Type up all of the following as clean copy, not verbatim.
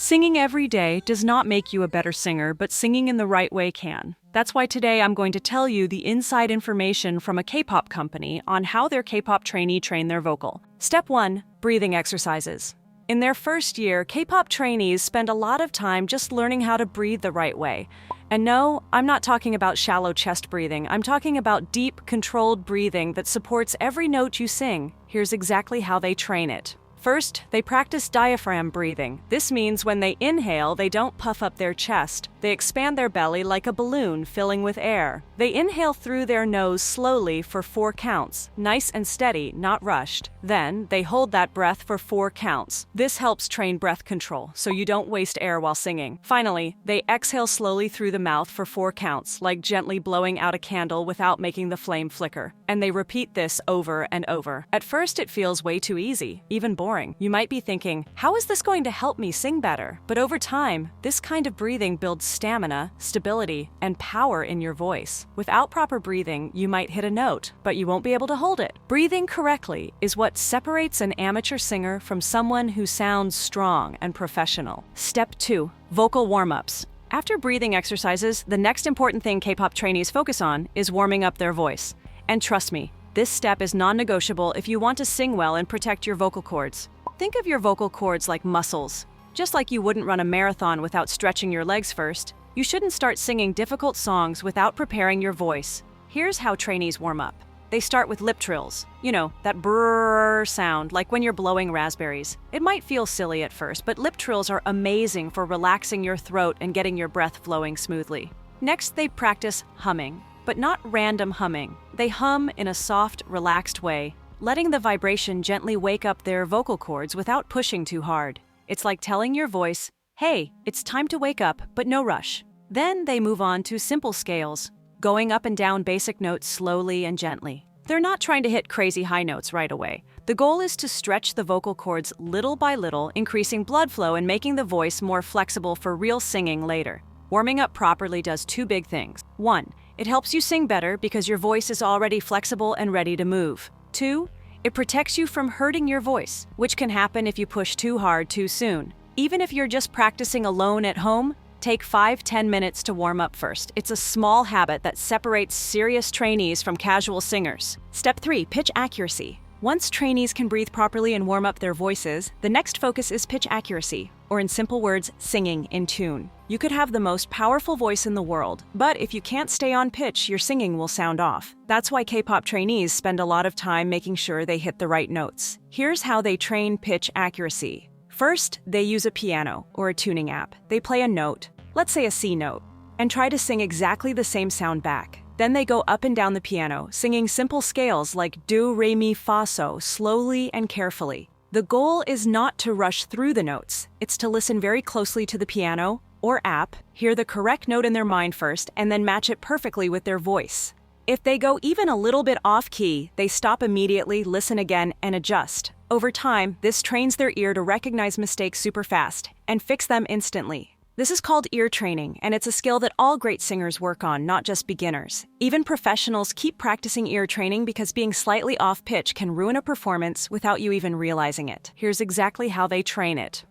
Singing every day does not make you a better singer, but singing in the right way can. That's why today I'm going to tell you the inside information from a K-pop company on how their K-pop trainee train their vocal. Step 1. Breathing exercises. In their first year, K-pop trainees spend a lot of time just learning how to breathe the right way. And no, I'm not talking about shallow chest breathing. I'm talking about deep, controlled breathing that supports every note you sing. Here's exactly how they train it. First, they practice diaphragm breathing. This means when they inhale, they don't puff up their chest. They expand their belly like a balloon filling with air. They inhale through their nose slowly for 4 counts, nice and steady, not rushed. Then, they hold that breath for 4 counts. This helps train breath control, so you don't waste air while singing. Finally, they exhale slowly through the mouth for 4 counts, like gently blowing out a candle without making the flame flicker. And they repeat this over and over. At first, it feels way too easy, even boring. You might be thinking, how is this going to help me sing better? But over time, this kind of breathing builds stamina, stability, and power in your voice. Without proper breathing, you might hit a note, but you won't be able to hold it. Breathing correctly is what separates an amateur singer from someone who sounds strong and professional. Step 2. Vocal warm-ups. After breathing exercises, the next important thing K-pop trainees focus on is warming up their voice. And trust me, this step is non-negotiable if you want to sing well and protect your vocal cords. Think of your vocal cords like muscles. Just like you wouldn't run a marathon without stretching your legs first, you shouldn't start singing difficult songs without preparing your voice. Here's how trainees warm up. They start with lip trills. You know, that brrrr sound, like when you're blowing raspberries. It might feel silly at first, but lip trills are amazing for relaxing your throat and getting your breath flowing smoothly. Next, they practice humming. But not random humming. They hum in a soft, relaxed way, letting the vibration gently wake up their vocal cords without pushing too hard. It's like telling your voice, hey, it's time to wake up, but no rush. Then they move on to simple scales, going up and down basic notes slowly and gently. They're not trying to hit crazy high notes right away. The goal is to stretch the vocal cords little by little, increasing blood flow and making the voice more flexible for real singing later. Warming up properly does 2 big things. 1. It helps you sing better because your voice is already flexible and ready to move. 2. It protects you from hurting your voice, which can happen if you push too hard too soon. Even if you're just practicing alone at home, take 5-10 minutes to warm up first. It's a small habit that separates serious trainees from casual singers. Step 3. Pitch accuracy. Once trainees can breathe properly and warm up their voices, the next focus is pitch accuracy, or in simple words, singing in tune. You could have the most powerful voice in the world, but if you can't stay on pitch, your singing will sound off. That's why K-pop trainees spend a lot of time making sure they hit the right notes. Here's how they train pitch accuracy. First, they use a piano or a tuning app. They play a note, let's say a C note, and try to sing exactly the same sound back. Then they go up and down the piano, singing simple scales like do, re, mi, fa, so, slowly and carefully. The goal is not to rush through the notes. It's to listen very closely to the piano or app, hear the correct note in their mind first, and then match it perfectly with their voice. If they go even a little bit off key, they stop immediately, listen again, and adjust. Over time, this trains their ear to recognize mistakes super fast and fix them instantly. This is called ear training, and it's a skill that all great singers work on, not just beginners. Even professionals keep practicing ear training because being slightly off pitch can ruin a performance without you even realizing it. Here's exactly how they train it.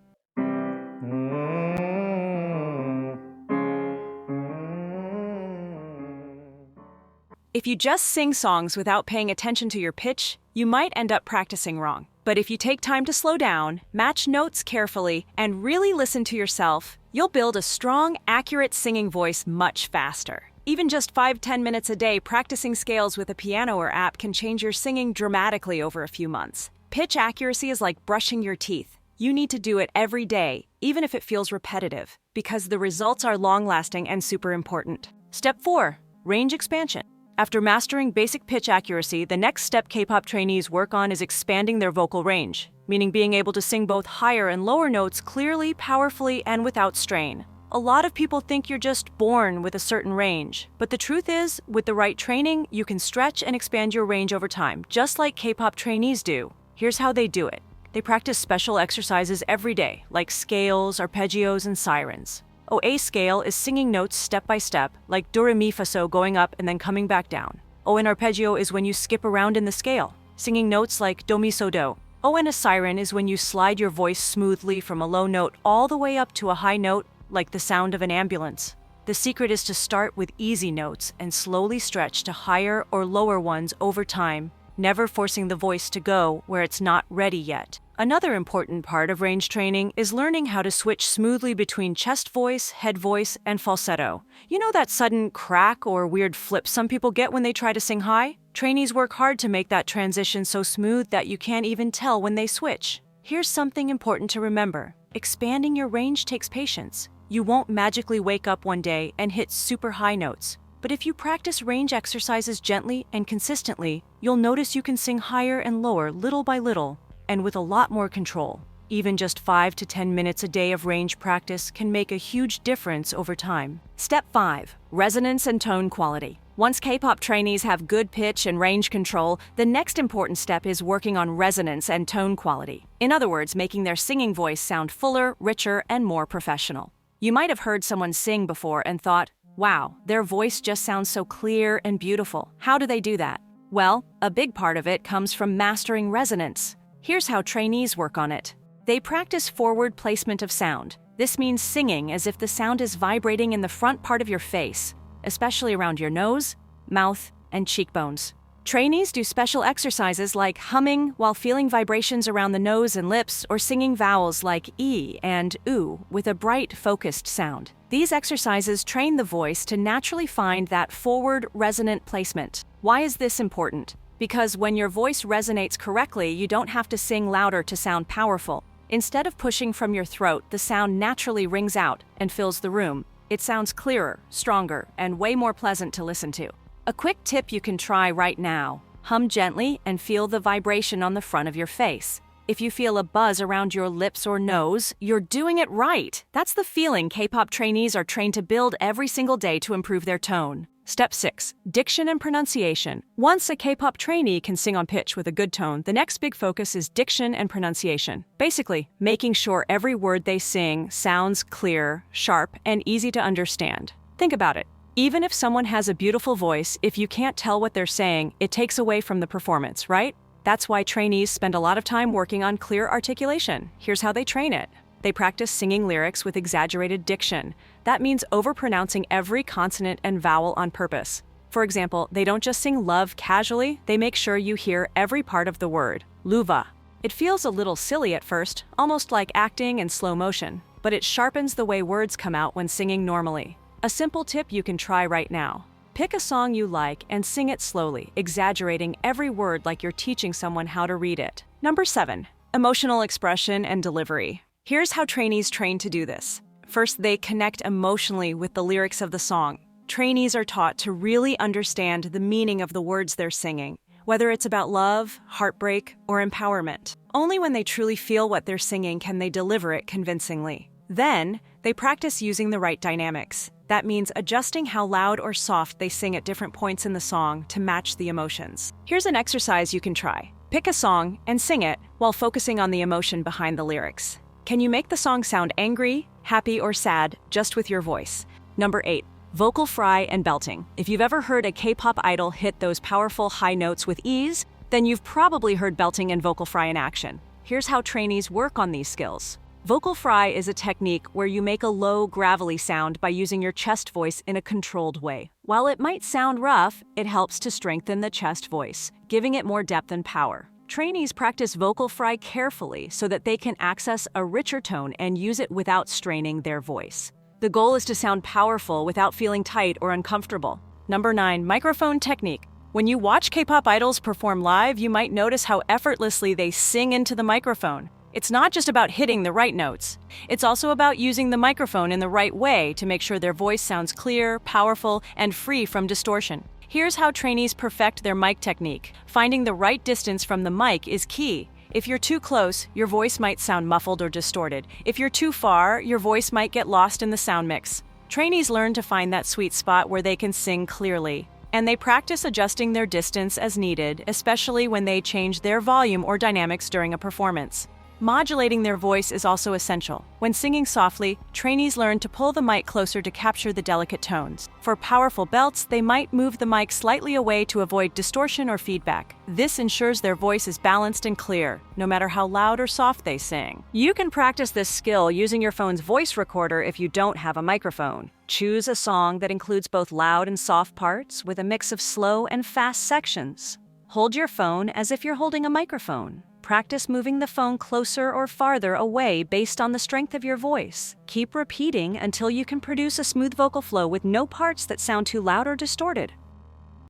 If you just sing songs without paying attention to your pitch, you might end up practicing wrong. But if you take time to slow down, match notes carefully, and really listen to yourself, you'll build a strong, accurate singing voice much faster. Even just 5-10 minutes a day practicing scales with a piano or app can change your singing dramatically over a few months. Pitch accuracy is like brushing your teeth. You need to do it every day, even if it feels repetitive, because the results are long-lasting and super important. Step 4. Range expansion. After mastering basic pitch accuracy, the next step K-pop trainees work on is expanding their vocal range, meaning being able to sing both higher and lower notes clearly, powerfully, and without strain. A lot of people think you're just born with a certain range, but the truth is, with the right training, you can stretch and expand your range over time, just like K-pop trainees do. Here's how they do it. They practice special exercises every day, like scales, arpeggios, and sirens. A scale is singing notes step by step, like do, re, mi, fa, so going up and then coming back down. An arpeggio is when you skip around in the scale, singing notes like do, mi, so, do. Oh, and a siren is when you slide your voice smoothly from a low note all the way up to a high note, like the sound of an ambulance. The secret is to start with easy notes and slowly stretch to higher or lower ones over time, never forcing the voice to go where it's not ready yet. Another important part of range training is learning how to switch smoothly between chest voice, head voice, and falsetto. You know that sudden crack or weird flip some people get when they try to sing high? Trainees work hard to make that transition so smooth that you can't even tell when they switch. Here's something important to remember. Expanding your range takes patience. You won't magically wake up one day and hit super high notes. But if you practice range exercises gently and consistently, you'll notice you can sing higher and lower little by little, and with a lot more control. Even just 5 to 10 minutes a day of range practice can make a huge difference over time. Step 5. Resonance and tone quality. Once K-pop trainees have good pitch and range control, the next important step is working on resonance and tone quality. In other words, making their singing voice sound fuller, richer, and more professional. You might have heard someone sing before and thought, wow, their voice just sounds so clear and beautiful. How do they do that? Well, a big part of it comes from mastering resonance. Here's how trainees work on it. They practice forward placement of sound. This means singing as if the sound is vibrating in the front part of your face, especially around your nose, mouth, and cheekbones. Trainees do special exercises like humming while feeling vibrations around the nose and lips, or singing vowels like E and oo with a bright, focused sound. These exercises train the voice to naturally find that forward, resonant placement. Why is this important? Because when your voice resonates correctly, you don't have to sing louder to sound powerful. Instead of pushing from your throat, the sound naturally rings out and fills the room. It sounds clearer, stronger, and way more pleasant to listen to. A quick tip you can try right now: hum gently and feel the vibration on the front of your face. If you feel a buzz around your lips or nose, you're doing it right. That's the feeling K-pop trainees are trained to build every single day to improve their tone. Step 6. Diction and pronunciation. Once a K-pop trainee can sing on pitch with a good tone, the next big focus is diction and pronunciation. Basically, making sure every word they sing sounds clear, sharp, and easy to understand. Think about it. Even if someone has a beautiful voice, if you can't tell what they're saying, it takes away from the performance, right? That's why trainees spend a lot of time working on clear articulation. Here's how they train it. They practice singing lyrics with exaggerated diction. That means overpronouncing every consonant and vowel on purpose. For example, they don't just sing love casually, they make sure you hear every part of the word. Luva. It feels a little silly at first, almost like acting in slow motion, but it sharpens the way words come out when singing normally. A simple tip you can try right now. Pick a song you like and sing it slowly, exaggerating every word like you're teaching someone how to read it. Number 7. Emotional expression and delivery. Here's how trainees train to do this. First, they connect emotionally with the lyrics of the song. Trainees are taught to really understand the meaning of the words they're singing, whether it's about love, heartbreak, or empowerment. Only when they truly feel what they're singing can they deliver it convincingly. Then, they practice using the right dynamics. That means adjusting how loud or soft they sing at different points in the song to match the emotions. Here's an exercise you can try. Pick a song and sing it while focusing on the emotion behind the lyrics. Can you make the song sound angry, happy, or sad just with your voice? Number 8. Vocal fry and belting. If you've ever heard a K-pop idol hit those powerful high notes with ease, then you've probably heard belting and vocal fry in action. Here's how trainees work on these skills. Vocal fry is a technique where you make a low, gravelly sound by using your chest voice in a controlled way. While it might sound rough, it helps to strengthen the chest voice, giving it more depth and power. Trainees practice vocal fry carefully so that they can access a richer tone and use it without straining their voice. The goal is to sound powerful without feeling tight or uncomfortable. Number 9. Microphone technique. When you watch K-pop idols perform live, you might notice how effortlessly they sing into the microphone. It's not just about hitting the right notes. It's also about using the microphone in the right way to make sure their voice sounds clear, powerful, and free from distortion. Here's how trainees perfect their mic technique. Finding the right distance from the mic is key. If you're too close, your voice might sound muffled or distorted. If you're too far, your voice might get lost in the sound mix. Trainees learn to find that sweet spot where they can sing clearly. And they practice adjusting their distance as needed, especially when they change their volume or dynamics during a performance. Modulating their voice is also essential. When singing softly, trainees learn to pull the mic closer to capture the delicate tones. For powerful belts, they might move the mic slightly away to avoid distortion or feedback. This ensures their voice is balanced and clear, no matter how loud or soft they sing. You can practice this skill using your phone's voice recorder if you don't have a microphone. Choose a song that includes both loud and soft parts with a mix of slow and fast sections. Hold your phone as if you're holding a microphone. Practice moving the phone closer or farther away based on the strength of your voice. Keep repeating until you can produce a smooth vocal flow with no parts that sound too loud or distorted.